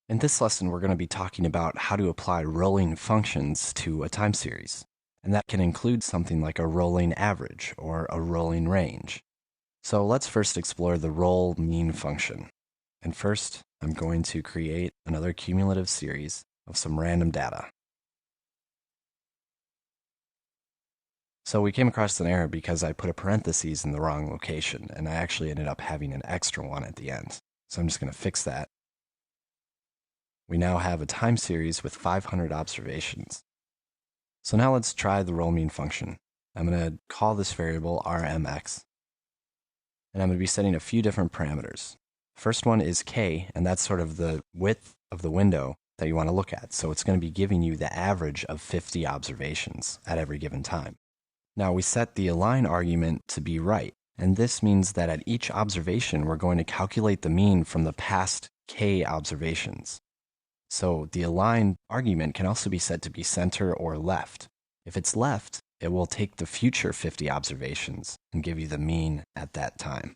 In this lesson, we're going to be talking about how to apply rolling functions to a time series. And that can include something like a rolling average or a rolling range. So let's first explore the roll mean function. And first, I'm going to create another cumulative series of some random data. So we came across an error because I put a parentheses in the wrong location, and I actually ended up having an extra one at the end. So I'm just going to fix that. We now have a time series with 500 observations. So now let's try the roll mean function. I'm going to call this variable rmx, and I'm going to be setting a few different parameters. First one is k, and that's sort of the width of the window that you want to look at. So it's going to be giving you the average of 50 observations at every given time. Now we set the align argument to be right, and this means that at each observation we're going to calculate the mean from the past k observations. So the align argument can also be set to be center or left. If it's left, it will take the future 50 observations and give you the mean at that time.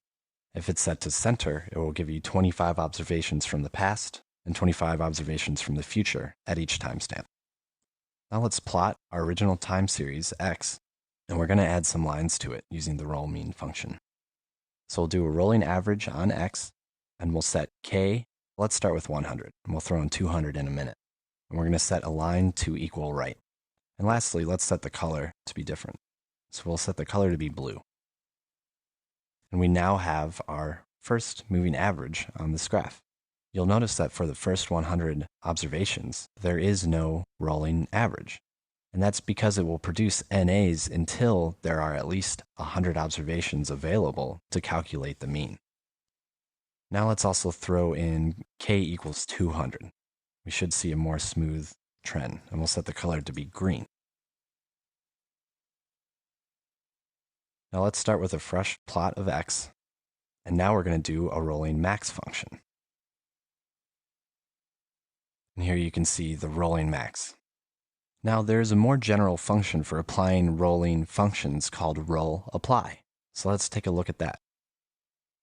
If it's set to center, it will give you 25 observations from the past and 25 observations from the future at each timestamp. Now let's plot our original time series, x, and we're going to add some lines to it using the roll mean function. So we'll do a rolling average on x, and we'll set k. Let's start with 100, and we'll throw in 200 in a minute. And we're going to set align to equal right. And lastly, let's set the color to be different. So we'll set the color to be blue. And we now have our first moving average on this graph. You'll notice that for the first 100 observations, there is no rolling average. And that's because it will produce NAs until there are at least 100 observations available to calculate the mean. Now let's also throw in k equals 200. We should see a more smooth trend, and we'll set the color to be green. Now let's start with a fresh plot of x, and now we're going to do a rolling max function. And here you can see the rolling max. Now there's a more general function for applying rolling functions called roll apply. So let's take a look at that.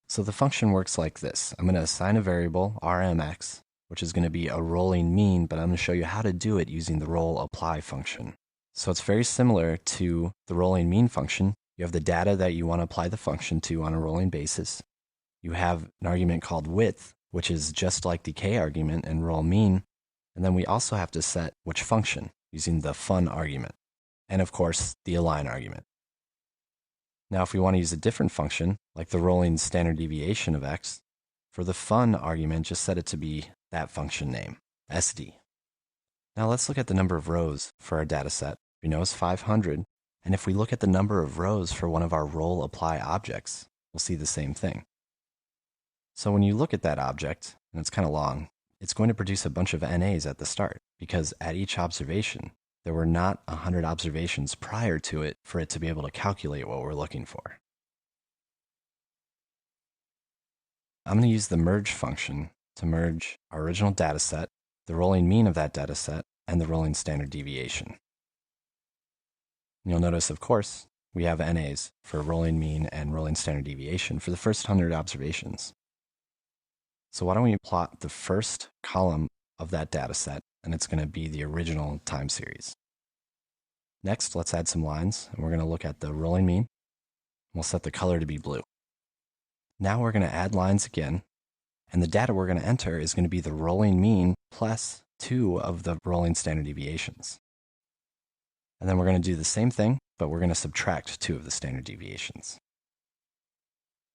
So the function works like this. I'm going to assign a variable, rmx, which is going to be a rolling mean, but I'm going to show you how to do it using the roll apply function. So it's very similar to the rolling mean function. You have the data that you want to apply the function to on a rolling basis. You have an argument called width, which is just like the k argument in roll mean. And then we also have to set which function using the fun argument. And of course, the align argument. Now, if we want to use a different function, like the rolling standard deviation of x, for the fun argument, just set it to be that function name, SD. Now let's look at the number of rows for our data set. We know it's 500, and if we look at the number of rows for one of our roll apply objects, we'll see the same thing. So when you look at that object, and it's kind of long, it's going to produce a bunch of NAs at the start, because at each observation, there were not 100 observations prior to it for it to be able to calculate what we're looking for. I'm going to use the merge function to merge our original data set, the rolling mean of that data set, and the rolling standard deviation. You'll notice, of course, we have NAs for rolling mean and rolling standard deviation for the first 100 observations. So why don't we plot the first column of that data set, and it's going to be the original time series. Next, let's add some lines, and we're going to look at the rolling mean. We'll set the color to be blue. Now we're going to add lines again, and the data we're going to enter is going to be the rolling mean plus 2 of the rolling standard deviations. And then we're going to do the same thing, but we're going to subtract 2 of the standard deviations.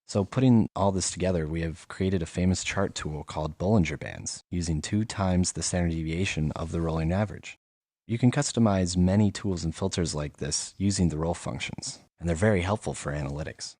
So putting all this together, we have created a famous chart tool called Bollinger Bands, using 2 times the standard deviation of the rolling average. You can customize many tools and filters like this using the roll functions, and they're very helpful for analytics.